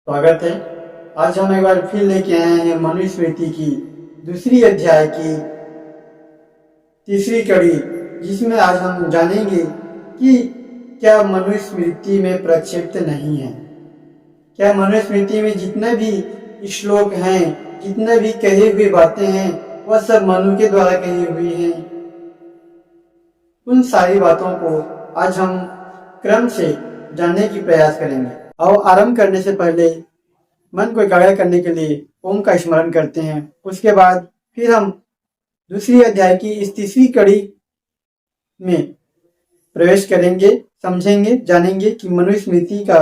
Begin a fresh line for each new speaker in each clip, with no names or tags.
स्वागत है। आज हम एक बार फिर लेके आए हैं मनुस्मृति की दूसरी अध्याय की तीसरी कड़ी, जिसमें आज हम जानेंगे कि क्या मनुस्मृति में प्रक्षेप्त नहीं है। क्या मनुस्मृति में जितने भी श्लोक हैं, जितने भी कही हुई बातें हैं, वह सब मनु के द्वारा कही हुई हैं। उन सारी बातों को आज हम क्रम से जानने की प्रयास करेंगे। और आरंभ करने से पहले मन को एकाग्र करने के लिए ओम का स्मरण करते हैं। उसके बाद फिर हम दूसरी अध्याय की इस तीसरी कड़ी में प्रवेश करेंगे, समझेंगे, जानेंगे कि मनुस्मृति का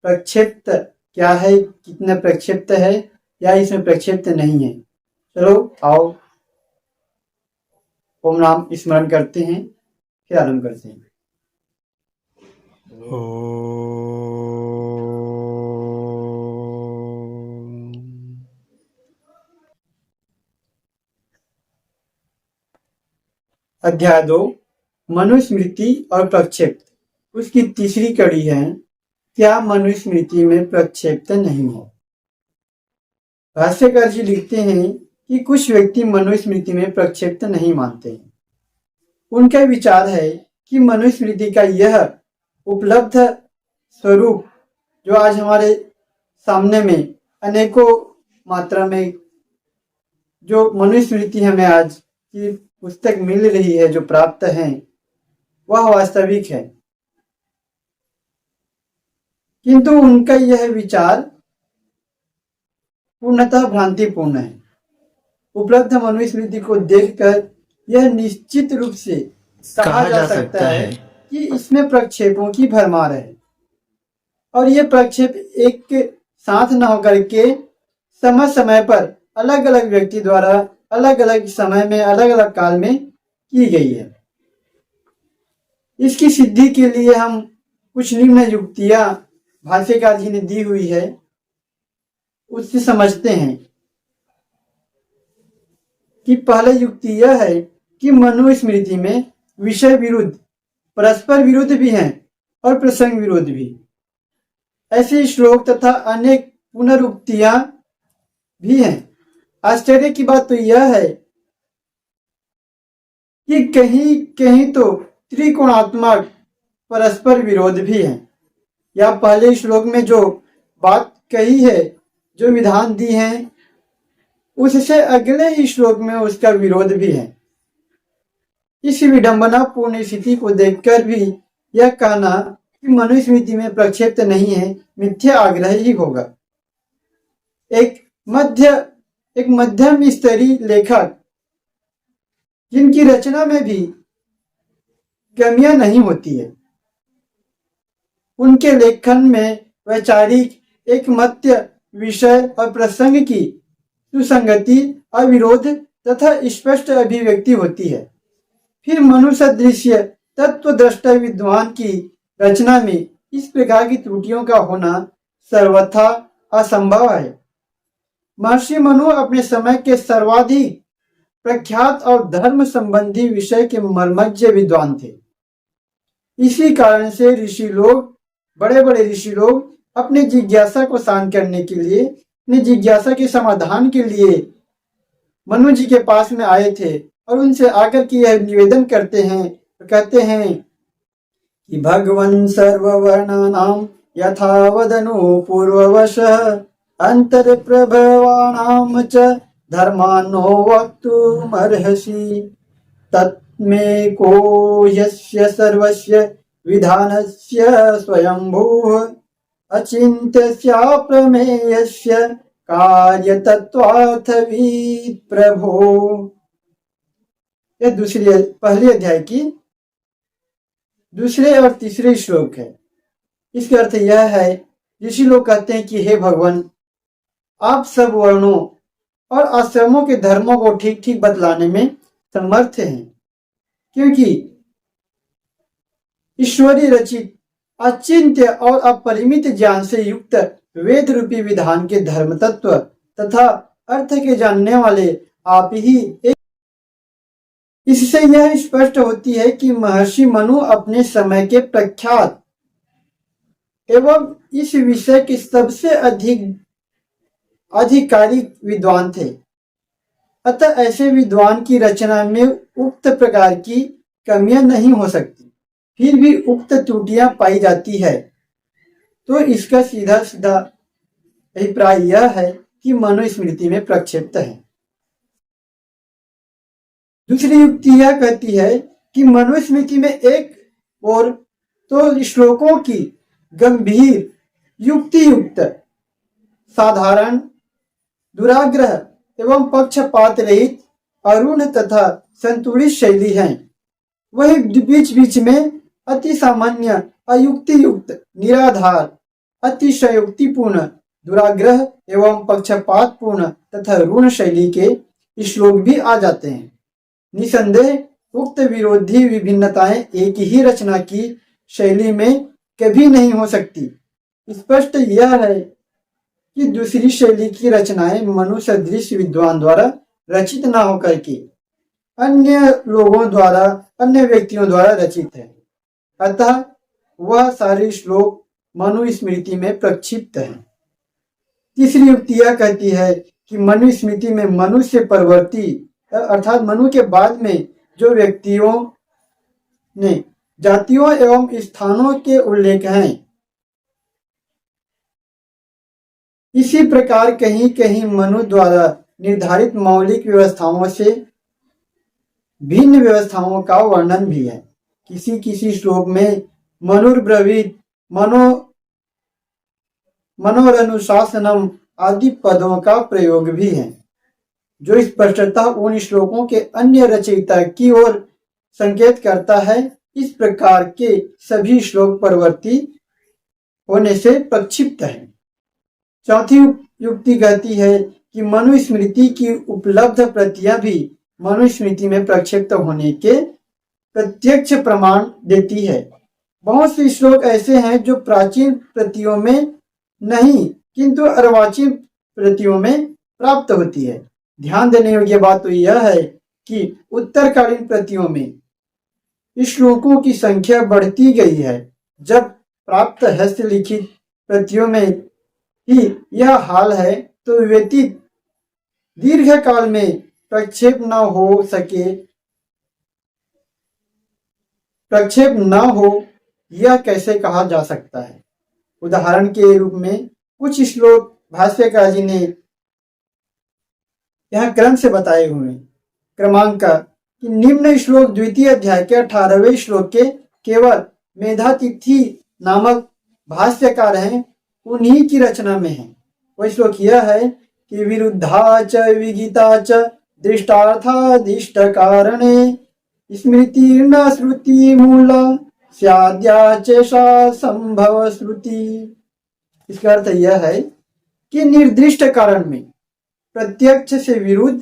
प्रक्षेप्त क्या है, कितना प्रक्षेप्त है या इसमें प्रक्षेप्त नहीं है। चलो आओ ओम नाम स्मरण करते हैं, फिर आरंभ करते हैं। अध्याय 2 मनुस्मृति और प्रक्षेप्त। उसकी तीसरी कड़ी है, क्या मनुस्मृति में प्रक्षेप्त नहीं है। भाष्यकार जी लिखते हैं कि कुछ व्यक्ति मनुस्मृति में प्रक्षेप्त नहीं मानते हैं। उनका विचार है कि मनुस्मृति का यह उपलब्ध स्वरूप जो आज हमारे सामने में अनेकों मात्रा में जो मनुस्मृति हमें आज की पुस्तक मिल रही है, जो प्राप्त है, वह वास्तविक है। किंतु उनका यह विचार पूर्णतः भ्रांतिपूर्ण है। उपलब्ध मनुस्मृति को देखकर यह निश्चित रूप से कहा जा सकता है कि इसमें प्रक्षेपों की भरमार है, और ये प्रक्षेप एक साथ न होकर के समय समय पर अलग अलग व्यक्ति द्वारा अलग अलग समय में अलग अलग काल में की गई है। इसकी सिद्धि के लिए हम कुछ निम्न युक्तियां भाष्यकार जी ने दी हुई है, उससे समझते हैं कि पहले युक्ति यह है कि मनुस्मृति में विषय विरुद्ध, परस्पर विरुद्ध भी हैं और प्रसंग विरुद्ध भी। ऐसे श्लोक तथा अनेक पुनरुक्तियां भी हैं। आश्चर्य की बात तो यह है कि कहीं कहीं तो त्रिकोणात्मक परस्पर विरोध भी है। या पहले श्लोक में जो बात कही है, जो विधान दी हैं, उससे अगले ही श्लोक में उसका विरोध भी है। इस विडंबनापूर्ण स्थिति को देखकर भी यह कहना कि मनुस्मृति में प्रक्षेप्त नहीं है मिथ्या आग्रह ही होगा। एक मध्यम स्तरीय लेखक जिनकी रचना में भी कमियां नहीं होती है, उनके लेखन में वैचारिक एकमत्य विषय और प्रसंग की सुसंगति, अविरोध तथा स्पष्ट अभिव्यक्ति होती है। फिर मनुसदृश्य तत्वदृष्टा विद्वान की रचना में इस प्रकार की त्रुटियों का होना सर्वथा असंभव है। महर्षि मनु अपने समय के सर्वाधिक प्रख्यात और धर्म संबंधी विषय के मर्मज्ञ विद्वान थे। इसी कारण से बड़े बड़े ऋषि लोग अपने जिज्ञासा को शांत करने के लिए, अपनी जिज्ञासा के समाधान के लिए मनु जी के पास में आए थे और उनसे आकर के यह निवेदन करते हैं, कहते हैं कि भगवन् सर्ववर्णानां यथावदनु पूर्ववशः अंतर प्रभवानां च धर्मानो वक्तुमर्हसि तत्मे को यस्य सर्वस्य विधानस्य स्वयंभूः अचिन्त्यस्याप्रमेयस्य कार्यतत्त्वार्थवित् प्रभो। यह पहले अध्याय की दूसरे और तीसरे श्लोक है। इसका अर्थ यह है, ऋषि लोग कहते हैं कि हे भगवान, आप सब वर्णों और आश्रमों के धर्मों को ठीक ठीक बतलाने में समर्थ हैं, क्योंकि ईश्वरीय रचित अचिंत्य और अपरिमित ज्ञान से युक्त वेद रूपी विधान के धर्म तत्व तथा अर्थ के जानने वाले आप ही एक। इससे यह स्पष्ट होती है कि महर्षि मनु अपने समय के प्रख्यात एवं इस विषय के सबसे अधिक आधिकारिक विद्वान थे। अतः ऐसे विद्वान की रचना में उक्त प्रकार की कमियां नहीं हो सकती। फिर भी उक्त त्रुटियां पाई जाती है तो इसका सीधा सीधा अभिप्राय यह है कि मनुस्मृति में प्रक्षेप्त है। दूसरी युक्ति यह कहती है कि मनुस्मृति में एक और तो श्लोकों की गंभीर, युक्तियुक्त, साधारण, दुराग्रह एवं पक्षपात रहित, अरुण तथा संतुलित शैली है। वही बीच बीच में अति सामान्य, अयुक्तियुक्त, निराधार, अतिशयोक्तिपूर्ण, दुराग्रह एवं पक्षपातपूर्ण तथा ऋण शैली के श्लोक भी आ जाते हैं। निसंदेह उक्त विरोधी विभिन्नताएं एक ही रचना की शैली में कभी नहीं हो सकती। स्पष्ट यह है कि दूसरी शैली की रचनाएं मनु सदृश विद्वान द्वारा रचित न होकर के अन्य लोगों द्वारा, अन्य व्यक्तियों द्वारा रचित है। अतः वह सारे श्लोक मनुस्मृति में प्रक्षिप्त हैं। तीसरी युक्ति यह कहती है कि मनुस्मृति में मनुष्य परवर्ती अर्थात मनु के बाद में जो व्यक्तियों ने जातियों एवं स्थानों के उल्लेख हैं। इसी प्रकार कहीं कहीं मनु द्वारा निर्धारित मौलिक व्यवस्थाओं से भिन्न व्यवस्थाओं का वर्णन भी है। किसी किसी श्लोक में मनुर्ब्रवीत, मनोरनुशासनम आदि पदों का प्रयोग भी है, जो स्पष्टतः उन श्लोकों के अन्य रचयिता की ओर संकेत करता है। इस प्रकार के सभी श्लोक परवर्ती होने से प्रक्षिप्त है। चौथी युक्ति कहती है कि मनुस्मृति की उपलब्ध प्रतियां भी मनुस्मृति में प्रक्षिप्त होने के प्रत्यक्ष प्रमाण देती है। बहुत से श्लोक ऐसे हैं जो प्राचीन प्रतियों में नहीं किंतु अर्वाचीन प्रतियों में प्राप्त होती है। ध्यान देने योग्य बात तो यह है कि उत्तरकालीन प्रतियों में श्लोकों की संख्या बढ़ती गई है, जब प्राप्त हस्तलिखित प्रतियों में ही यह हाल है तो व्यतीत दीर्घ काल में प्रक्षेप न हो यह कैसे कहा जा सकता है। उदाहरण के रूप में कुछ श्लोक भाष्यकार जी ने यह क्रम से बताए हुए क्रमांक कि निम्न श्लोक द्वितीय अध्याय के 18वें श्लोक के केवल मेधातिथि नामक भाष्यकार हैं, उन्हीं की रचना में है। वह श्लोक यह है कि विरुद्धा च विगिता च दृष्टार्थादिष्ट कारणे स्मृति न श्रुति मूल स्याद्या चेषा संभव श्रुति। इसका अर्थ यह है कि निर्दिष्ट कारण में प्रत्यक्ष से विरुद्ध,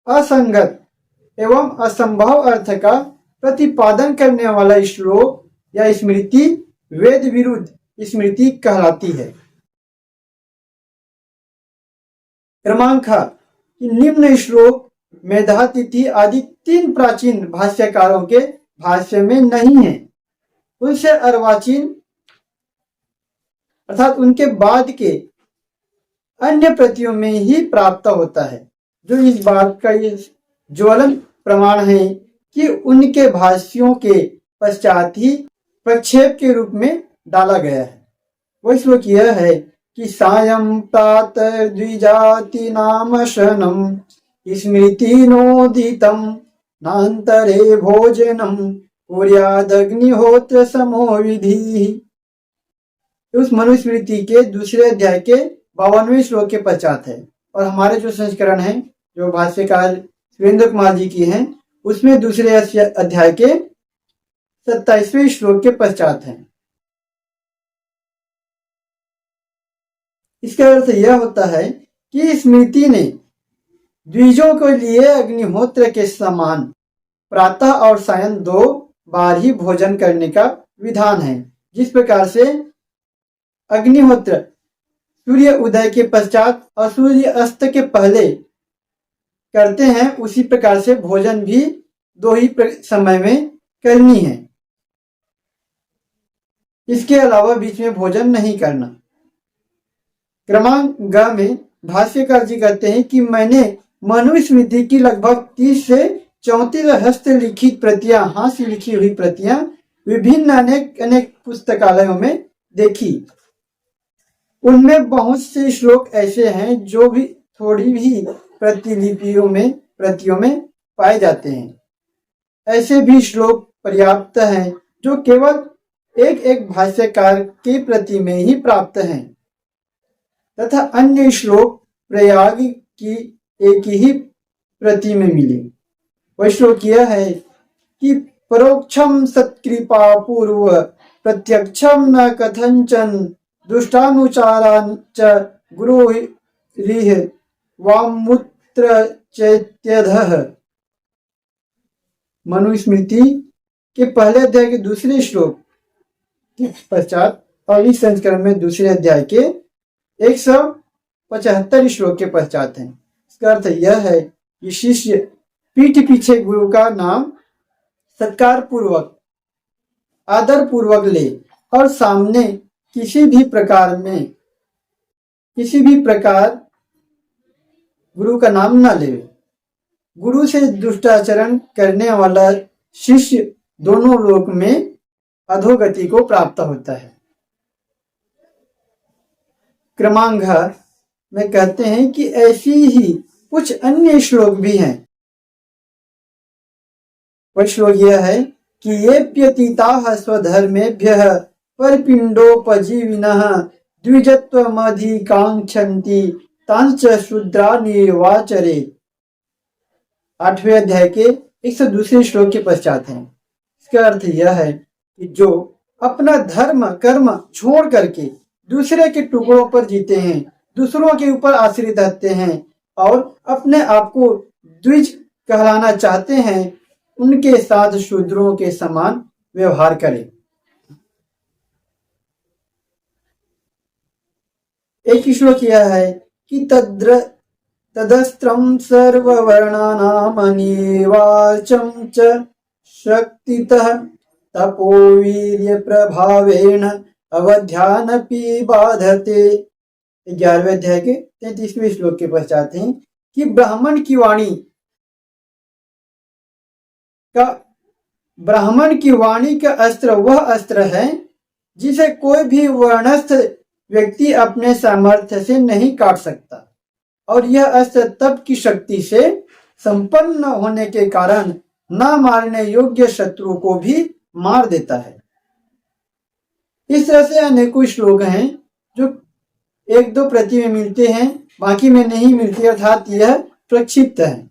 असंगत एवं असंभव अर्थ का प्रतिपादन करने वाला श्लोक या स्मृति वेद विरुद्ध स्मृति कहलाती है। क्रमांक कि निम्न श्लोक मेधातिथि आदि 3 प्राचीन भाष्यकारों के भाष्य में नहीं है, उनसे अर्वाचीन अर्थात उनके बाद के अन्य प्रतियों में ही प्राप्त होता है, जो इस बात का ज्वलन प्रमाण है कि उनके भाष्यों के पश्चात ही प्रक्षेप के रूप में डाला गया है। वह श्लोक यह है कि सायं प्रातः द्विजाति नाम शनम स्मृति नोदितम नान्तरे भोजनम कुर्यादग्निहोत्र समो विधि। उस मनुस्मृति के दूसरे अध्याय के 52वें श्लोक के पश्चात है। और हमारे जो संस्करण है, जो भाष्यकार सुरेंद्र कुमार जी की हैं, उसमें दूसरे अध्याय के 27वें श्लोक के पश्चात है। इसका अर्थ यह होता है कि स्मृति ने द्विजों के लिए अग्निहोत्र के समान प्रातः और सायं 2 बार ही भोजन करने का विधान है। जिस प्रकार से अग्निहोत्र सूर्य उदय के पश्चात और सूर्य अस्त के पहले करते हैं, उसी प्रकार से भोजन भी 2 ही समय में करनी है। इसके अलावा बीच में भोजन नहीं करना। क्रमांक ग में भाष्यकार जी कहते हैं कि मैंने मनुस्मृति की लगभग 30 से 34 हस्तलिखित प्रतियां, हाथ से लिखी हुई प्रतियां विभिन्न अनेक अनेक पुस्तकालयों में देखी। उनमें बहुत से श्लोक ऐसे हैं जो भी थोड़ी भी प्रतियों में पाए जाते हैं। ऐसे भी श्लोक पर्याप्त हैं जो केवल एक एक भाष्यकार के प्रति में ही प्राप्त हैं तथा अन्य श्लोक प्रयाग की एक ही प्रति में मिले। वह श्लोक यह है कि परोक्षम सत्कृपा पूर्व प्रत्यक्षम न कथंचन दुष्टानुचारान च गुरुरिह वामुत्र चैत्यधः। मनुस्मृति के पहले अध्याय के दूसरे श्लोक के पश्चात और इस संस्करण में दूसरे अध्याय के 175 श्लोक के पश्चात है। इसका अर्थ यह है कि शिष्य पीठ पीछे गुरु का नाम सत्कार पूर्वक, आदर पूर्वक ले और सामने किसी भी प्रकार गुरु का नाम न ले। गुरु से दुष्टाचरण करने वाला शिष्य दोनों लोक में अधोगति को प्राप्त होता है। क्रमांक में कहते हैं कि ऐसी ही कुछ अन्य श्लोक भी हैं। वह श्लोक यह है कि ये व्यतीताः स्वधर्मेभ्यः परपिंडोपजीविनः द्विजत्वमधिकांक्षन्ति तांच शूद्रानिर्वाचरेत्। 8वें अध्याय के 102 श्लोक के पश्चात है। इसका अर्थ यह है कि जो अपना धर्म कर्म छोड़ करके दूसरे के टुकड़ों पर जीते हैं, दूसरों के ऊपर आश्रित रहते हैं और अपने आप को द्विज कहलाना चाहते हैं, उनके साथ शूद्रों के समान व्यवहार करें। एक श्लोक यह है कि तदस्त्रं सर्ववर्णानाम् अनिवार्यं च शक्तितः तपोवीर्य प्रभावेण अवध्यानपि बाधते। 11वें अध्याय के 33वें श्लोक के पश्चात हैं कि ब्राह्मण की वाणी का अस्त्र वह अस्त्र है जिसे कोई भी वर्णस्थ व्यक्ति अपने सामर्थ्य से नहीं काट सकता, और यह अस्त्र तप की शक्ति से संपन्न होने के कारण न मारने योग्य शत्रु को भी मार देता है। इस तरह से अनेकों श्लोक हैं जो 1-2 प्रति में मिलते हैं, बाकी में नहीं मिलती, अर्थात यह प्रक्षिप्त है।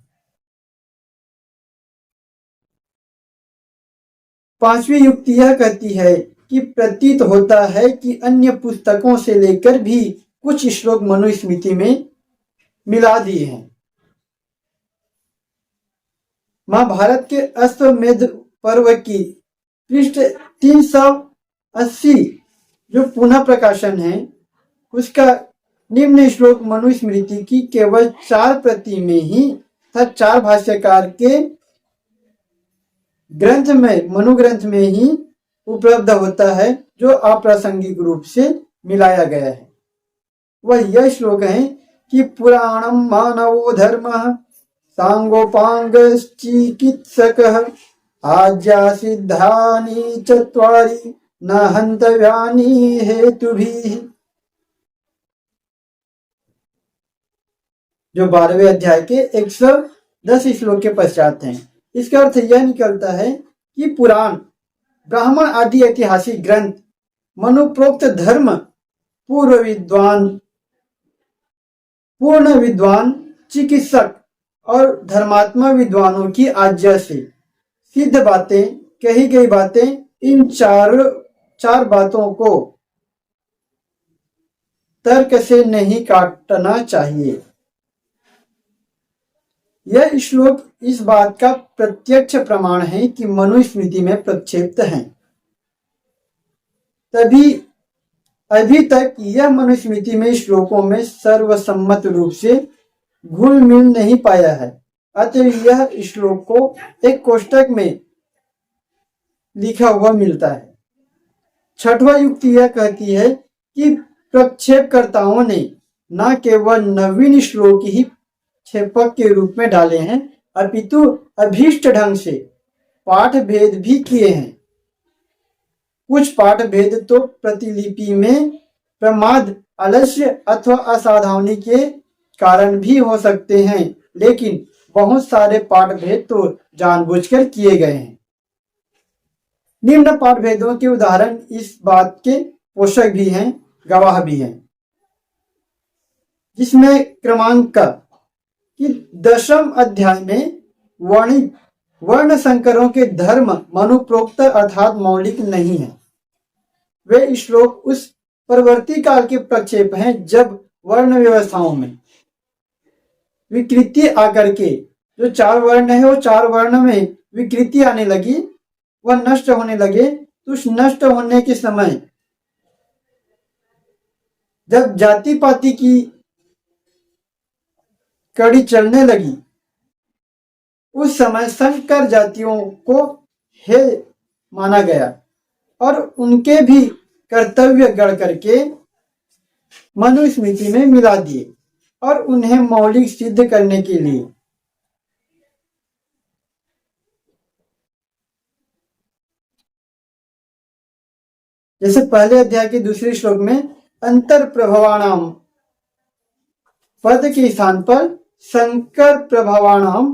5वीं युक्ति यह कहती है कि प्रतीत होता है कि अन्य पुस्तकों से लेकर भी कुछ श्लोक मनुस्मृति में मिला दिए हैं। महाभारत के अश्वमेध पर्व की पृष्ठ 380 जो पुनः प्रकाशन है, उसका निम्न श्लोक मनुस्मृति की केवल 4 प्रति में ही 4 भाष्यकार के ग्रंथ में, मनुग्रंथ में ही उपलब्ध होता है, जो अप्रासंगिक रूप से मिलाया गया है। वह यह श्लोक है कि पुराणम मानवो धर्मः सांगोपांग चिकित्सकः आज्ञा सिद्धानि चत्वारि न हन्तव्यानि हेतुभिः। जो 12वें अध्याय के 110 श्लोक के पश्चात हैं। इसका अर्थ यह निकलता है कि पुराण, ब्राह्मण आदि ऐतिहासिक ग्रंथ, मनुप्रोक्त धर्म पूर्ण विद्वान चिकित्सक और धर्मात्मा विद्वानों की आज्ञा से सिद्ध बातें, कही गई बातें, इन चार बातों को तर्क से नहीं काटना चाहिए। यह श्लोक इस बात का प्रत्यक्ष प्रमाण है कि मनुस्मृति में प्रक्षेप्त हैं। अभी तक यह मनुस्मृति में श्लोकों में सर्वसम्मत रूप से घुल मिल नहीं पाया है। अतः यह श्लोक को एक कोष्टक में लिखा हुआ मिलता है। छठवां युक्ति यह कहती है कि प्रक्षेपकर्ताओं ने न केवल नवीन श्लोक ही क्षेपक के रूप में डाले हैं, अपितु अभीष्ट ढंग से पाठ भेद भी किए हैं। कुछ पाठ भेद तो प्रतिलिपि में प्रमाद, आलस्य अथवा असावधानी के कारण भी हो सकते हैं, लेकिन बहुत सारे पाठ भेद तो जानबूझकर किए गए हैं। निम्न पाठ भेदों के उदाहरण इस बात के पोषक भी हैं, गवाह भी हैं, जिसमें क्रमांक कि 10वें अध्याय में वर्णित वर्ण संकरों के धर्म मनुप्रोक्त अर्थात मौलिक नहीं है। वे श्लोक उस परवर्ती काल के प्रक्षेप हैं जब वर्ण व्यवस्थाओं में विकृति आकर के जो 4 वर्ण है वो 4 वर्ण में विकृति आने लगी, वह नष्ट होने लगे। तो उस नष्ट होने के समय जब जाति पाति की कड़ी चलने लगी, उस समय संकर जातियों को हे माना गया और उनके भी कर्तव्य गढ़ करके मनुस्मृति में मिला दिए और उन्हें मौलिक सिद्ध करने के लिए जैसे पहले अध्याय के दूसरे श्लोक में अंतर प्रभवाणाम पद के स्थान पर संकर प्रभवाणाम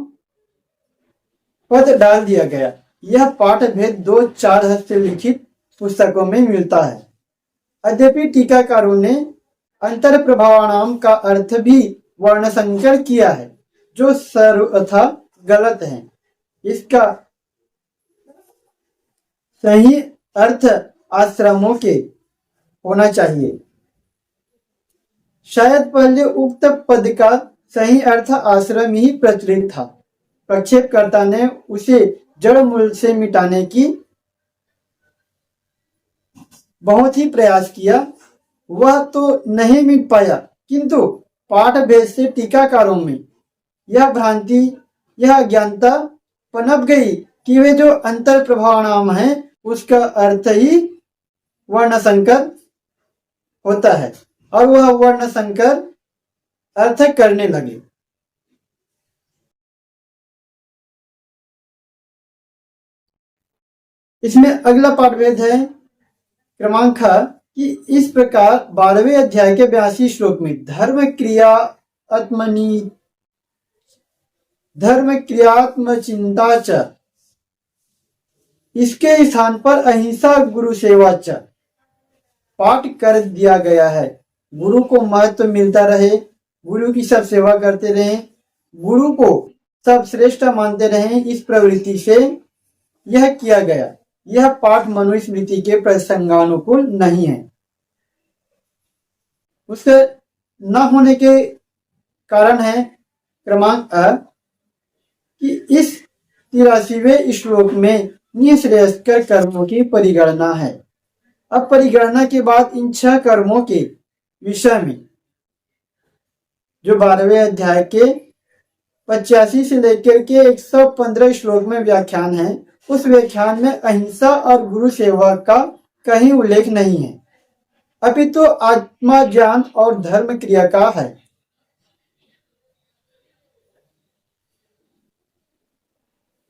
पद डाल दिया गया। यह पाठ भेद 2-4 हस्तलिखित पुस्तकों में मिलता है। यद्यपि टीकाकारों ने अंतर प्रभावाणाम का अर्थ भी वर्ण संकर किया है, जो सर्वथा गलत है। इसका सही अर्थ आश्रमों के होना चाहिए। शायद पहले उक्त पद का सही अर्थ आश्रम ही प्रचलित था। प्रक्षेपकर्ता ने उसे जड़ मूल से मिटाने की बहुत ही प्रयास किया, वह तो नहीं मिट पाया, किंतु पाठ भेद से टीकाकारों में यह भ्रांति, यह अज्ञानता पनप गई कि वे जो अंतर प्रभाव नाम है उसका अर्थ ही वर्ण संकर होता है और वह वर्ण संकर अर्थ करने लगे। इसमें अगला पाठ भेद है क्रमांक कि इस प्रकार 12वें अध्याय के 82 श्लोक में धर्म क्रियात्म चिंता च, इसके स्थान पर अहिंसा गुरु सेवा च पाठ कर दिया गया है। गुरु को महत्व मिलता रहे, गुरु की सब सेवा करते रहे, गुरु को सब श्रेष्ठ मानते रहे, इस प्रवृत्ति से यह किया गया। यह पाठ मनुस्मृति के प्रसंगानुकूल नहीं है। उसके न होने के कारण है क्रमांक कि इस 83वें श्लोक में निःश्रेयस्कर कर्मों की परिगणना है। अब परिगणना के बाद इन 6 कर्मों के विषय में जो 12वें अध्याय के 85 से लेकर के 115 श्लोक में व्याख्यान है, उस व्याख्यान में अहिंसा और गुरु सेवा का कहीं उल्लेख नहीं है, अपितु आत्मा ज्ञान और धर्म क्रिया का है।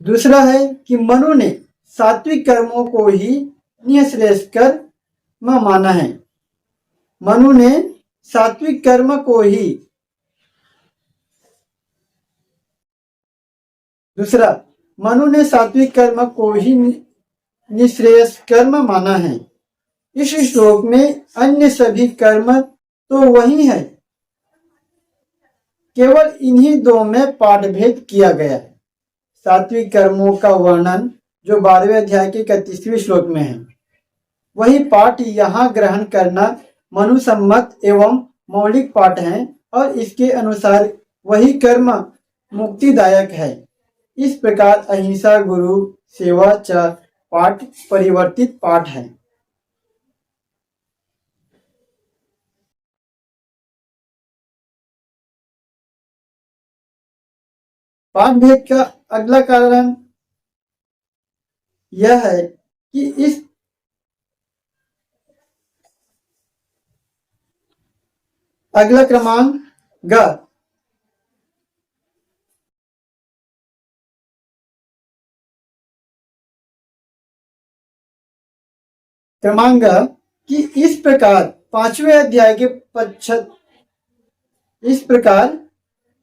दूसरा है कि मनु ने सात्विक कर्मों को ही निःश्रेयस्कर माना है। मनु ने सात्विक कर्म को ही दूसरा मनु ने सात्विक कर्म को ही निःश्रेयस कर्म माना है। इस श्लोक में अन्य सभी कर्म तो वही है, केवल इन्हीं 2 में पाठ भेद किया गया है। सात्विक कर्मों का वर्णन जो 12वें अध्याय के 31वें श्लोक में है, वही पाठ यहाँ ग्रहण करना मनुसम्मत एवं मौलिक पाठ है और इसके अनुसार वही कर्म मुक्तिदायक है। इस प्रकार अहिंसा गुरु सेवा च पाठ परिवर्तित पाठ है। पाठ भेद का अगला कारण यह है कि इस अगला क्रमांक ग। क्रमांक ग कि इस प्रकार पांचवें अध्याय के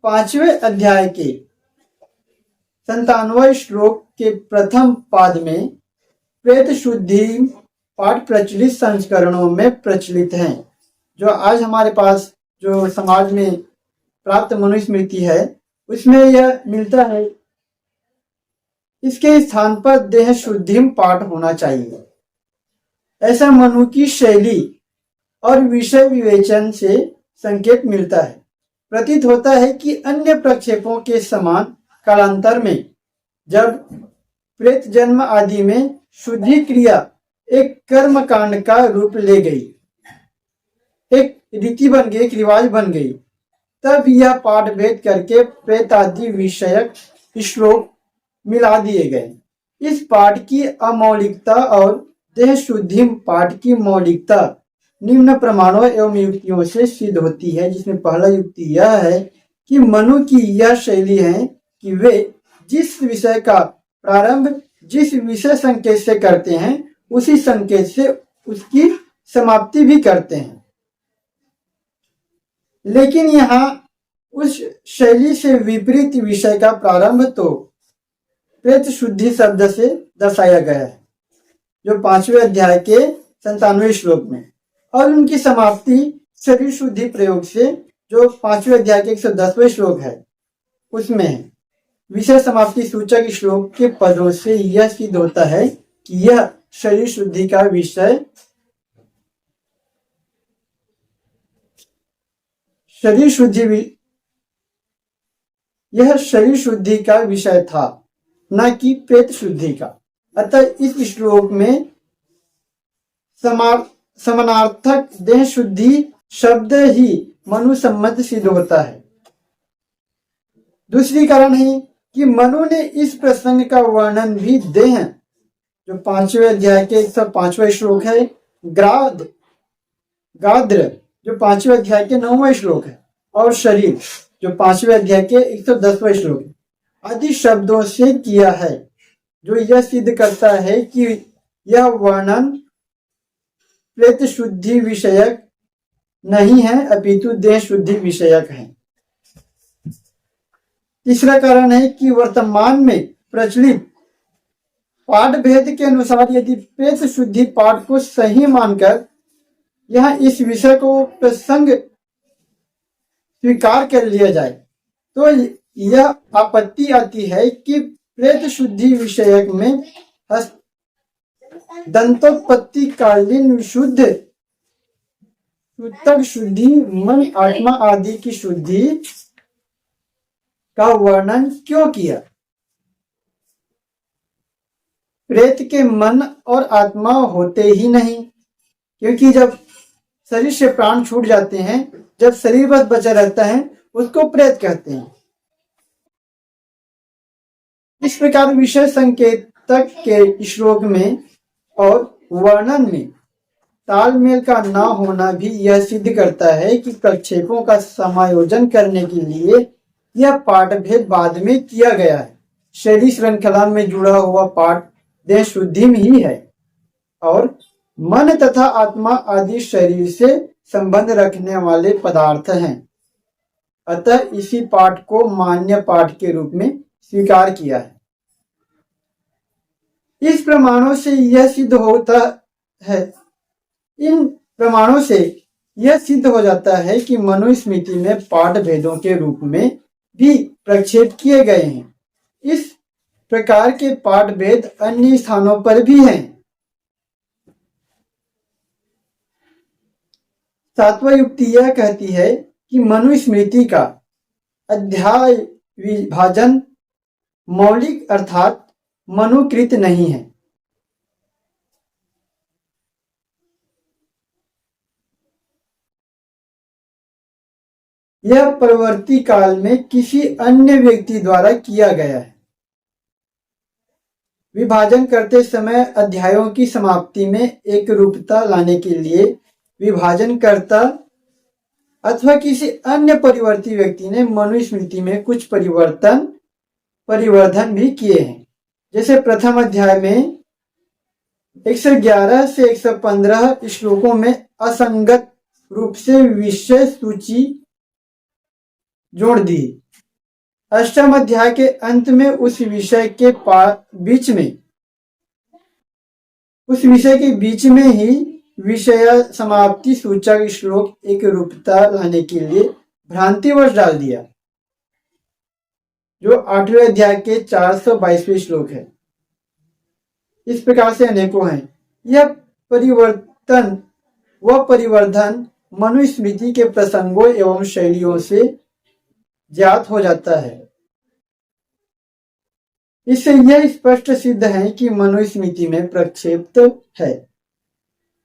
पांचवें अध्याय के 97वें श्लोक के प्रथम पाद में प्रेत शुद्धि पाठ प्रचलित संस्करणों में प्रचलित हैं। जो आज हमारे पास जो समाज में प्राप्त मनुस्मृति है उसमें यह मिलता है। इसके स्थान पर देह शुद्धि पाठ होना चाहिए। ऐसा मनु की शैली और विषय विवेचन से संकेत मिलता है। प्रतीत होता है कि अन्य प्रक्षेपों के समान कालांतर में जब प्रेत जन्म आदि में शुद्धि क्रिया एक कर्म कांड का रूप ले गई, एक रीति बन गई, एक रिवाज बन गई, तब यह पाठ भेद करके प्रेत आदि विषयक श्लोक मिला दिए गए। इस पाठ की अमौलिकता और देह शुद्धि पाठ की मौलिकता निम्न प्रमाणों एवं युक्तियों से सिद्ध होती है, जिसमें पहला युक्ति यह है कि मनु की यह शैली है कि वे जिस विषय का प्रारंभ जिस विषय संकेत से करते हैं उसी संकेत से उसकी समाप्ति भी करते हैं। लेकिन यहाँ उस शैली से विपरीत विषय का प्रारंभ तो प्रेत शुद्धि शब्द से दर्शाया गया है जो 5वें अध्याय के 97वें श्लोक में, और उनकी समाप्ति शरीर शुद्धि प्रयोग से जो 5वें अध्याय के 110वें श्लोक है उसमें है। विषय समाप्ति सूचक श्लोक के पदों से यह सिद्ध होता है कि यह शरीर शुद्धि का विषय शरीर शुद्धि का विषय था, न कि प्रेत शुद्धि का। अतः इस श्लोक में समानार्थक देह शुद्धि शब्द ही मनु सम्मत सिद्ध होता है। दूसरी कारण है कि मनु ने इस प्रसंग का वर्णन भी देह जो 5वें अध्याय के 105वें श्लोक है, गाद्र जो 5वें अध्याय के 9वें श्लोक है, और शरीर जो 5वें अध्याय के 110वें श्लोक है आदि शब्दों से किया है, जो यह सिद्ध करता है कि यह वर्णन प्रेत शुद्धि विषयक नहीं है अपितु देह शुद्धि विषयक है। तीसरा कारण है कि वर्तमान में प्रचलित पाठ भेद के अनुसार यदि प्रेत शुद्धि पाठ को सही मानकर यहाँ इस विषय को प्रसंग स्वीकार कर लिया जाए तो यह आपत्ति आती है कि प्रेत शुद्धि विषयक में दंतोत्पत्ति कालीन विशुद्ध सूतक शुद्धि मन आत्मा आदि की शुद्धि का वर्णन क्यों किया। प्रेत के मन और आत्मा होते ही नहीं, क्योंकि जब शरीर से प्राण छूट जाते हैं, जब शरीर बस बचा रहता है उसको प्रेत कहते हैं। इस प्रकार विषय संकेतक के श्लोक में और वर्णन में तालमेल का न होना भी यह सिद्ध करता है कि प्रक्षेपों का समायोजन करने के लिए यह पाठ भेद बाद में किया गया है। शैली श्रृंखला में जुड़ा हुआ पाठ देह शुद्धि में ही है और मन तथा आत्मा आदि शरीर से संबंध रखने वाले पदार्थ हैं। अतः इसी पाठ को मान्य पाठ के रूप में स्वीकार किया है। इस प्रमाणों से यह सिद्ध होता है इन प्रमाणों से यह सिद्ध हो जाता है कि मनुस्मृति में पाठ भेदों के रूप में भी प्रक्षेप किए गए हैं। इस प्रकार के पाठ भेद अन्य स्थानों पर भी हैं। 7वां युक्ति यह कहती है कि मनुस्मृति का अध्याय विभाजन मौलिक अर्थात मनुकृत नहीं है। यह परवर्ती काल में किसी अन्य व्यक्ति द्वारा किया गया है। विभाजन करते समय अध्यायों की समाप्ति में एक रूपता लाने के लिए विभाजनकर्ता अथवा किसी अन्य परिवर्ती व्यक्ति ने मनुस्मृति में कुछ परिवर्धन भी किए हैं। जैसे प्रथम अध्याय में 111 से 115 श्लोकों में असंगत रूप से विषय सूची जोड़ दी। अष्टम अध्याय के अंत में उस विषय के बीच में ही विषय समाप्ति सूचक श्लोक एक रूपता लाने के लिए भ्रांतिवश डाल दिया, जो 8वें अध्याय के 422वें श्लोक है। इस प्रकार से अनेकों हैं। यह परिवर्धन मनुस्मृति के प्रसंगों एवं शैलियों से ज्ञात हो जाता है। इससे यह स्पष्ट सिद्ध है कि मनुस्मृति में प्रक्षेप है।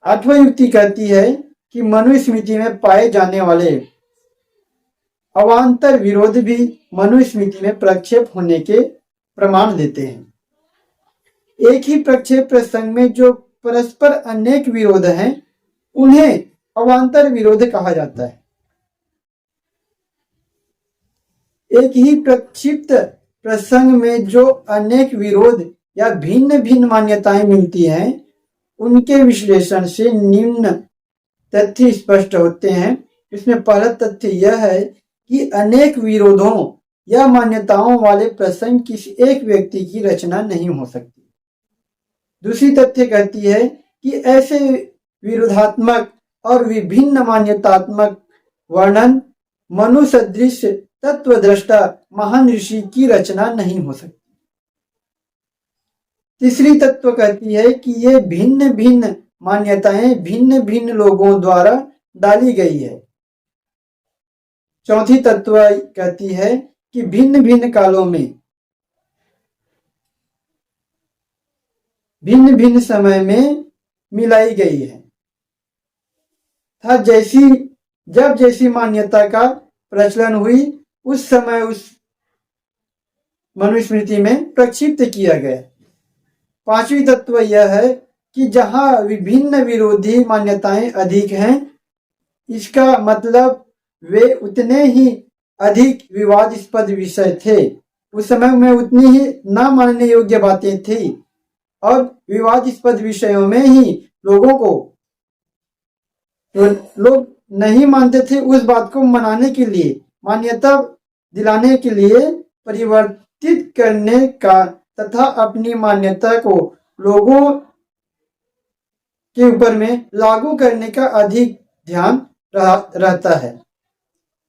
8वां युक्ति कहती है कि मनुस्मृति में पाए जाने वाले अवान्तर विरोध भी मनुस्मृति में प्रक्षेप होने के प्रमाण देते हैं। एक ही प्रक्षेप प्रसंग में जो परस्पर अनेक विरोध हैं, उन्हें अवान्तर विरोध कहा जाता है। एक ही प्रक्षिप्त प्रसंग में जो अनेक विरोध या भिन्न भिन्न मान्यताएं मिलती हैं, उनके विश्लेषण से निम्न तथ्य स्पष्ट होते हैं। इसमें पहला तथ्य यह है कि अनेक विरोधों या मान्यताओं वाले प्रसंग किसी एक व्यक्ति की रचना नहीं हो सकती। दूसरी तथ्य कहती है कि ऐसे विरोधात्मक और विभिन्न मान्यतात्मक वर्णन मनुसदृश तत्वदृष्टा महान ऋषि की रचना नहीं हो सकती। तीसरी तत्व कहती है कि ये भिन्न भिन्न मान्यताएं भिन्न भिन्न लोगों द्वारा डाली गई है। चौथी तत्व कहती है कि भिन्न भिन्न कालों में भिन्न भिन्न समय में मिलाई गई है। जब जैसी मान्यता का प्रचलन हुई, उस समय उस मनुस्मृति में प्रक्षिप्त किया गया। पांचवी तत्व यह है कि जहां विभिन्न विरोधी मान्यताएं अधिक हैं, इसका मतलब वे उतने ही अधिक विवादास्पद विषय थे। उस समय में उतनी ही न मानने योग्य बातें थी और विवादास्पद विषयों में ही लोग नहीं मानते थे। उस बात को मनाने के लिए, मान्यता दिलाने के लिए परिवर्तित करने का तथा अपनी मान्यता को लोगों के ऊपर में लागू करने का अधिक ध्यान रहता है।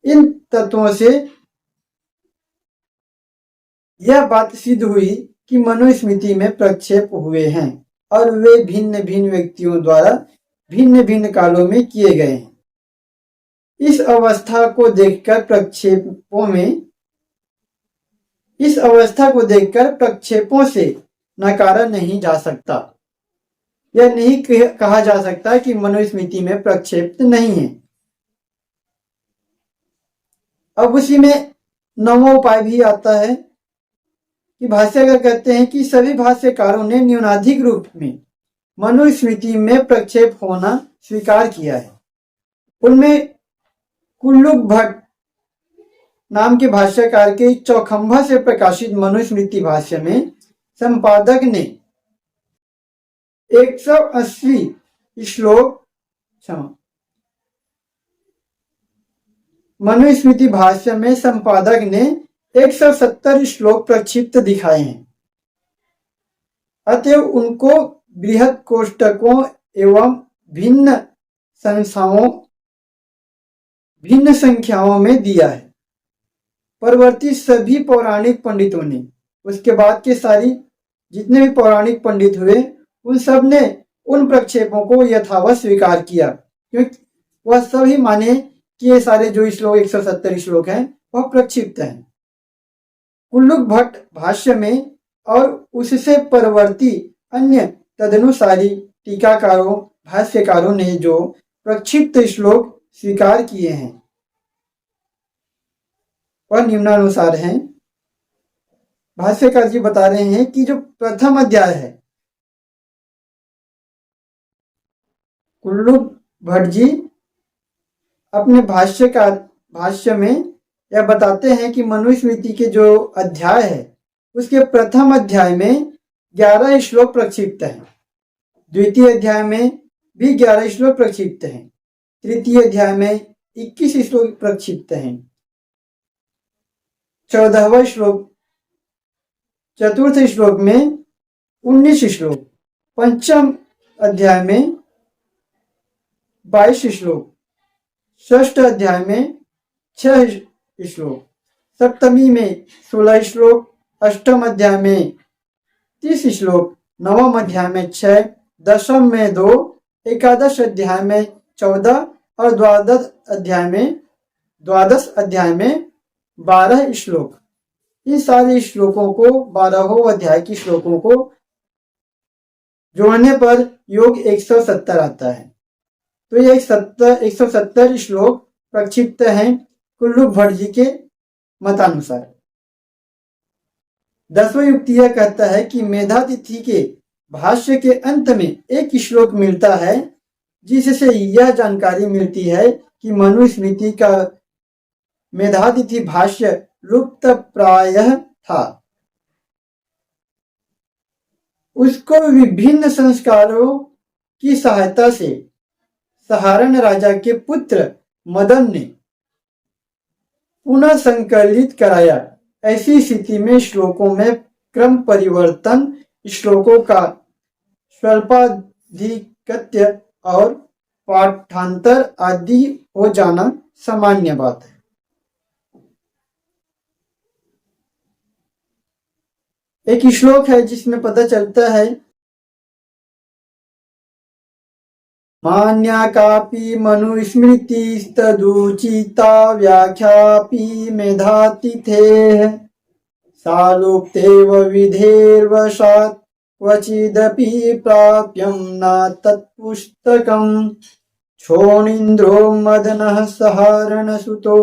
इन तत्वों से यह बात सिद्ध हुई कि मनुस्मृति में प्रक्षेप हुए हैं और वे भिन्न भिन्न व्यक्तियों द्वारा भिन्न भिन्न कालों में किए गए हैं। इस अवस्था को देखकर प्रक्षेपों से नकारा नहीं जा सकता। यह नहीं कहा जा सकता कि मनुस्मृति में प्रक्षेप नहीं है। अब उसी में 9वां उपाय भी आता है कि भाष्यकार कहते हैं कि सभी भाष्यकारों ने न्यूनाधिक रूप में मनुस्मृति में प्रक्षेप होना स्वीकार किया है। उनमें कुल्लुक भट्ट नाम के भाष्यकार के चौखंबा से प्रकाशित मनुस्मृति भाष्य में संपादक ने 180 श्लोक मनुस्मृति भाष्य में संपादक ने 170 श्लोक प्रक्षिप्त दिखाए हैं। अतएव उनको बृहद कोष्टकों एवं भिन्न संख्याओं में दिया है। परवर्ती सभी पौराणिक पंडितों ने, उसके बाद के जितने भी पौराणिक पंडित हुए, उन सब ने उन प्रक्षेपों को यथावत स्वीकार किया, क्योंकि वह सभी माने कि ये सारे जो श्लोक 170 श्लोक हैं वह प्रक्षिप्त हैं। कुल्लुक भट्ट भाष्य में और उससे परवर्ती अन्य तदनुसारी टीकाकारों भाष्यकारों ने जो प्रक्षिप्त श्लोक स्वीकार किए हैं वह निम्नानुसार हैं। भाष्यकार जी बता रहे हैं कि जो प्रथम अध्याय है, कुल्लुक भट्ट जी अपने भाष्य में यह बताते हैं कि मनुस्मृति के जो अध्याय है उसके प्रथम अध्याय में 11 श्लोक प्रक्षिप्त हैं, द्वितीय अध्याय में भी 11 श्लोक प्रक्षिप्त हैं, तृतीय अध्याय में 21 श्लोक प्रक्षिप्त हैं, 14वां श्लोक, चतुर्थ श्लोक में 19 श्लोक, पंचम अध्याय में 22 श्लोक, षष्ठ अध्याय में 6 श्लोक, सप्तमी में 16 श्लोक, अष्टम अध्याय में 30 श्लोक, नवम अध्याय में 6, दशम में 2, एकादश अध्याय में 14 और द्वादश अध्याय में 12 श्लोक। इन सारे श्लोकों को 12वें अध्याय के श्लोकों को जोड़ने पर योग 170 आता है। तो ये 170 श्लोक प्रक्षिप्त हैं कुल्लू भट्ट जी के मतानुसार। 10वां युक्ति यह कहता है कि मेधातिथि के भाष्य के अंत में एक श्लोक मिलता है जिससे यह जानकारी मिलती है कि मनुस्मृति का मेधातिथि भाष्य लुप्त प्रायः था। उसको विभिन्न संस्कारों की सहायता से सहारण राजा के पुत्र मदन ने पुनः संकलित कराया। ऐसी स्थिति में श्लोकों में क्रम परिवर्तन, श्लोकों का स्वल्पाधिकत्य और पाठांतर आदि हो जाना सामान्य बात है। एक श्लोक है जिसमें पता चलता है मान्या कापि मनुस्मृतिस्तदुचिता व्याख्यापि मेधातिथेः सालोक्तेव विधेर्वशात् क्वचिदपि प्राप्यं न तत्पुस्तकम् क्षोणीन्द्रो मदनः सहारणसुतो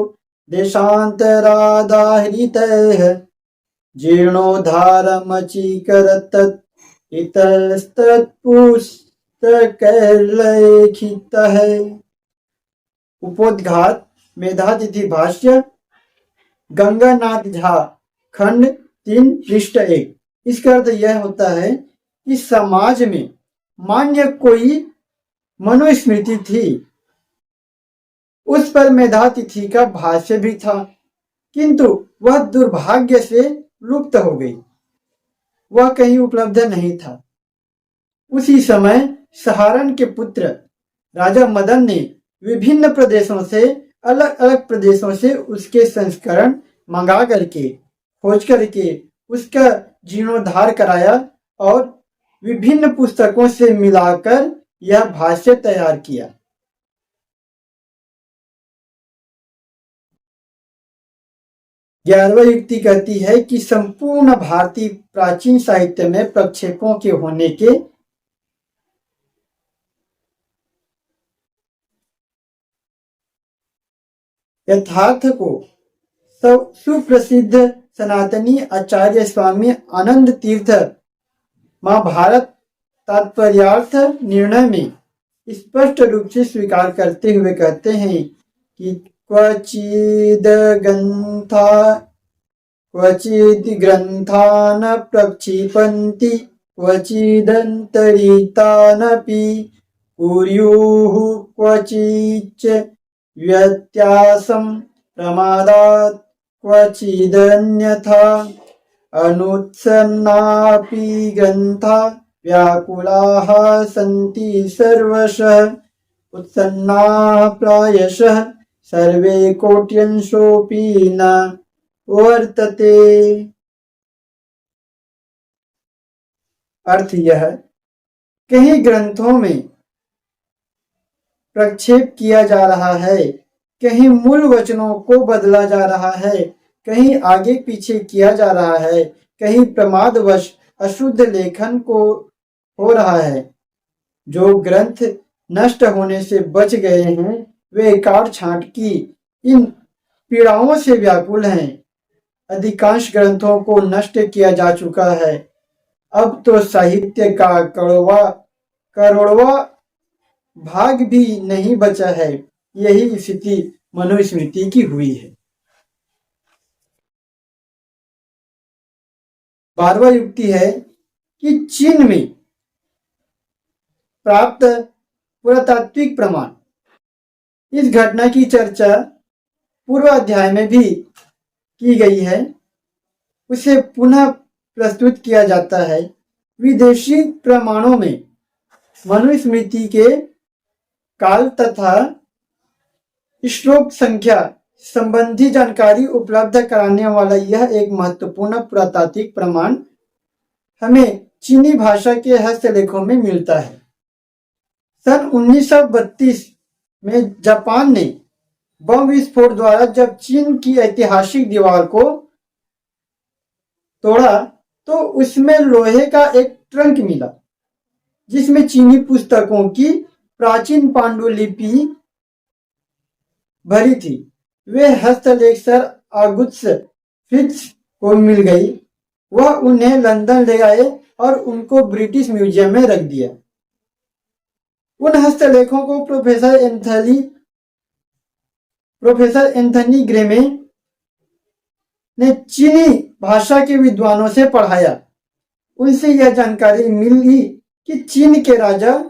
देशान्तरादाहृतैः जीर्णोद्धारमचीकरत् इतस्तत्पुस्तकैर्लिखित है। उपोद्घात मेधातिथि भाष्य गंगानाथ झा खंड 3 पृष्ठ 1। इसका अर्थ यह होता है कि समाज में मान्य कोई मनुस्मृति थी, उस पर मेधातिथि का भाष्य भी था, किंतु वह दुर्भाग्य से लुप्त हो गई, वह कहीं उपलब्ध नहीं था। उसी समय सहारण के पुत्र राजा मदन ने विभिन्न प्रदेशों से अलग अलग प्रदेशों से उसके संस्करण मंगा करके खोज करके उसका जीर्णोद्धार कराया और विभिन्न पुस्तकों से मिलाकर यह भाष्य तैयार किया। ग्यारहवीं युक्ति कहती है कि संपूर्ण भारतीय प्राचीन साहित्य में प्रक्षेपों के होने के यथार्थ को सुप्रसिद्ध सनातनी आचार्य स्वामी आनंद तीर्थ महाभारत तात्पर्यार्थ निर्णय में स्पष्ट रूप से स्वीकार करते हुए कहते हैं कि क्वचिद ग्रंथान प्रक्षिपन्ति क्वचिदन्तरितानपि कुर्युः क्वचिच्च व्यत्यासं प्रमादात् क्वचिदन्यथा अनुत्सन्नापि ग्रन्था व्याकुलाः सन्ति सर्वशः उत्सन्नाः प्रायशः सर्वे कोट्यंशोऽपि न वर्तते। अर्थ यह, कहीं ग्रंथों में प्रक्षेप किया जा रहा है, कहीं मूल वचनों को बदला जा रहा है, कहीं आगे पीछे किया जा रहा है, कहीं प्रमादवश अशुद्ध लेखन को हो रहा है। जो ग्रंथ नष्ट होने से बच गए हैं वे काट छांट की इन पीड़ाओं से व्याकुल हैं। अधिकांश ग्रंथों को नष्ट किया जा चुका है। अब तो साहित्य का करोड़वा भाग भी नहीं बचा है। यही स्थिति मनुस्मृति की हुई है। 12वां युक्ति है कि चीन में प्राप्त पुरातात्विक प्रमाण। इस घटना की चर्चा पूर्व अध्याय में भी की गई है, उसे पुनः प्रस्तुत किया जाता है। विदेशी प्रमाणों में मनुस्मृति के काल तथा श्लोक संख्या संबंधी जानकारी उपलब्ध कराने वाला यह एक महत्वपूर्ण पुरातात्विक प्रमाण हमें चीनी भाषा के हस्तलेखों में मिलता है। सन 1932 में जापान ने बम विस्फोट द्वारा जब चीन की ऐतिहासिक दीवार को तोड़ा तो उसमें लोहे का एक ट्रंक मिला जिसमें चीनी पुस्तकों की प्राचीन पांडुलिपि भरी थी। वे हस्तलेख सर ऑगस्ट फिट्ज को मिल गई। वह उन्हें लंदन ले आए और उनको ब्रिटिश म्यूजियम में रख दिया। उन हस्तलेखों को प्रोफेसर एंथनी ग्रेमे ने चीनी भाषा के विद्वानों से पढ़ाया। उनसे यह जानकारी मिली कि चीन के राजा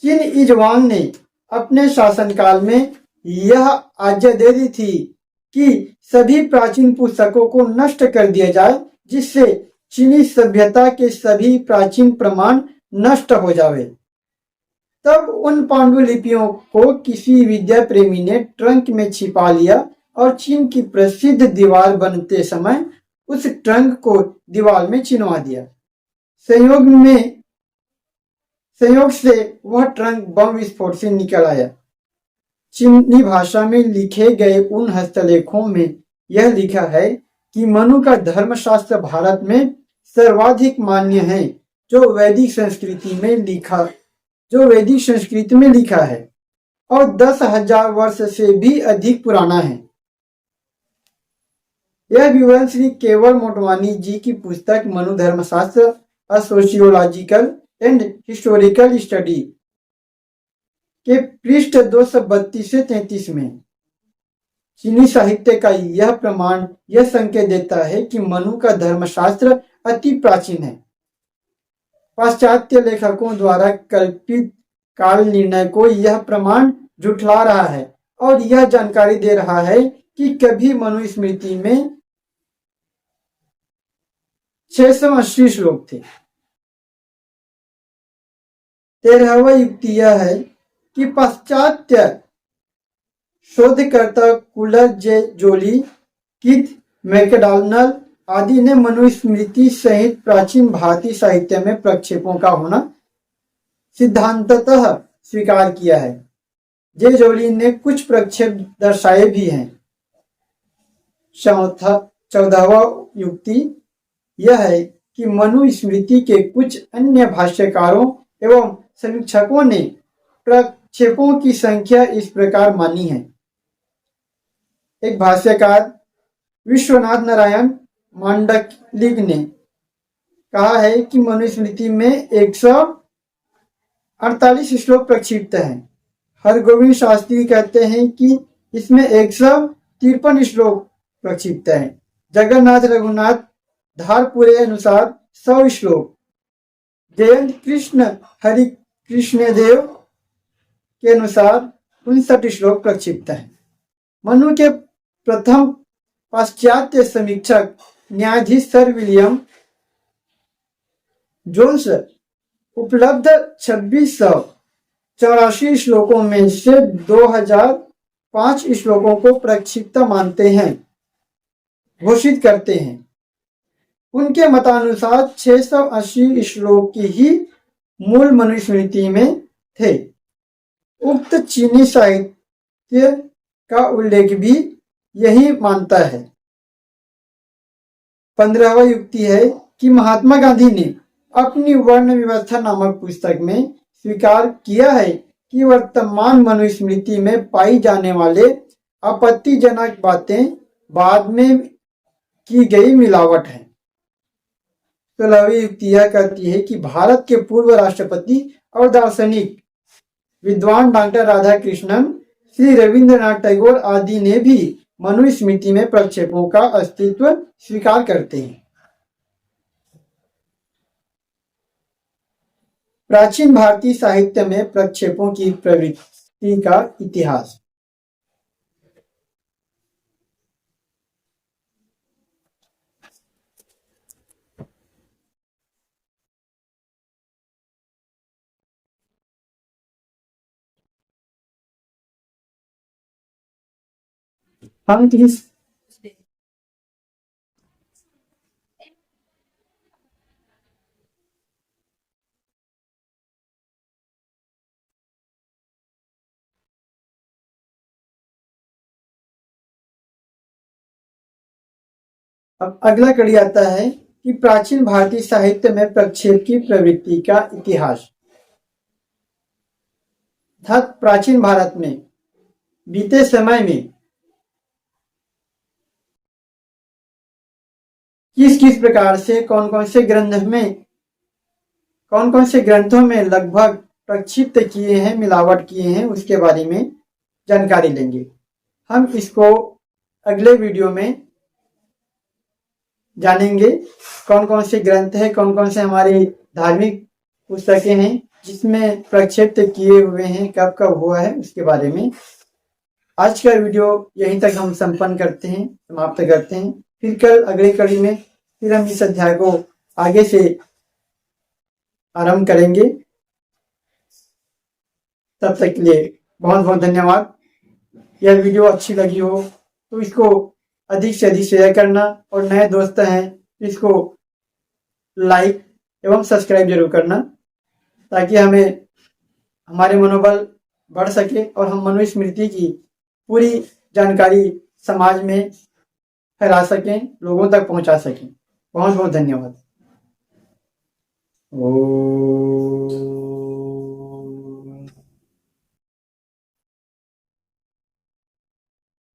चीन इजवांग ने अपने शासनकाल में यह आज्ञा दे दी थी कि सभी प्राचीन पुस्तकों को नष्ट कर दिया जाए, जिससे चीनी सभ्यता के सभी प्राचीन प्रमाण नष्ट हो जावे। तब उन पांडुलिपियों को किसी विद्या प्रेमी ने ट्रंक में छिपा लिया और चीन की प्रसिद्ध दीवार बनते समय उस ट्रंक को दीवार में चिनवा दिया। संयोग से वह ट्रंक बम विस्फोट से निकल आया। चीनी भाषा में लिखे गए उन हस्तलेखों में यह लिखा है कि मनु का धर्मशास्त्र भारत में सर्वाधिक मान्य है, जो वैदिक संस्कृति में लिखा है और 10,000 वर्ष से भी अधिक पुराना है। यह विवरण श्री केवल मोटवानी जी की पुस्तक मनु धर्मशास्त्र अ सोशियोलॉजिकल एंड हिस्टोरिकल स्टडी के पृष्ठ 232 से 33 में। चीनी साहित्य का यह प्रमाण यह संकेत देता है कि मनु का धर्मशास्त्र अति प्राचीन है। पाश्चात्य लेखकों द्वारा कल्पित काल निर्णय को यह प्रमाण झुठला रहा है और यह जानकारी दे रहा है कि कभी मनुस्मृति में 680 श्लोक थे। 13वां युक्ति यह है कि पाश्चात्य शोधकर्ता कुलर जे जोली, किथ मैकडॉनल्ड आदि ने मनुस्मृति सहित प्राचीन भारतीय साहित्य में प्रक्षेपों का होना सिद्धांततः स्वीकार किया है। जे जोली ने कुछ प्रक्षेप दर्शाए भी हैं। 14वां युक्ति यह है कि मनुस्मृति के कुछ अन्य भाष्यकारों एवं समीक्षकों ने प्रक्षेपों की संख्या इस प्रकार मानी है। एक भाष्यकार विश्वनाथ नारायण मांडलिक ने कहा है कि मनुस्मृति में 148 श्लोक प्रक्षिप्त हैं। हरगोविंद शास्त्री कहते हैं कि इसमें 153 श्लोक प्रक्षिप्त हैं। जगन्नाथ रघुनाथ धारपुरे अनुसार 100 श्लोक, जयंत कृष्ण हरि कृष्ण देव के अनुसार 59 श्लोक प्रक्षिप्त हैं। मनु के प्रथम पाश्चात्य समीक्षक न्यायाधीश सर विलियम जोन्स उपलब्ध 2684 श्लोकों में से 2005 श्लोकों को प्रक्षिप्त मानते हैं, घोषित करते हैं। उनके मतानुसार 680 श्लोक ही मूल मनुस्मृति में थे। उक्त चीनी साहित्य का उल्लेख भी यही मानता है। 15वां युक्ति है कि महात्मा गांधी ने अपनी वर्ण व्यवस्था नामक पुस्तक में स्वीकार किया है कि वर्तमान मनुस्मृति में पाई जाने वाले आपत्तिजनक बातें बाद में की गई मिलावट है। 16वीं युक्ति यह कहती है कि भारत के पूर्व राष्ट्रपति और दार्शनिक विद्वान डॉक्टर राधाकृष्णन श्री रविंद्रनाथ टैगोर आदि ने भी मनुस्मृति में प्रक्षेपों का अस्तित्व स्वीकार करते हैं। प्राचीन भारतीय साहित्य में प्रक्षेपों की प्रवृत्ति का इतिहास। हम किस अब अगला कड़ी आता है कि प्राचीन भारतीय साहित्य में प्रक्षेप की प्रवृत्ति का इतिहास। अर्थात प्राचीन भारत में बीते समय में किस किस प्रकार से कौन कौन से ग्रंथों में लगभग प्रक्षिप्त किए हैं, मिलावट किए हैं, उसके बारे में जानकारी लेंगे। हम इसको अगले वीडियो में जानेंगे कौन कौन से ग्रंथ हैं, कौन कौन से हमारी धार्मिक पुस्तकें हैं जिसमें प्रक्षिप्त किए हुए हैं, कब कब हुआ है, उसके बारे में। आज का वीडियो यहीं तक हम संपन्न करते हैं, समाप्त करते हैं। फिर कल अगली कड़ी में फिर हम इस अध्याय को आगे से आरंभ करेंगे। तब तक के लिए बहुत बहुत धन्यवाद। यह वीडियो अच्छी लगी हो तो इसको अधिक से अधिक शेयर करना, और नए दोस्त हैं तो इसको लाइक एवं सब्सक्राइब जरूर करना, ताकि हमारे मनोबल बढ़ सके और हम मनुस्मृति की पूरी जानकारी समाज में फैला सकें, लोगों तक पहुंचा सकें। बहुत बहुत धन्यवाद। ओम।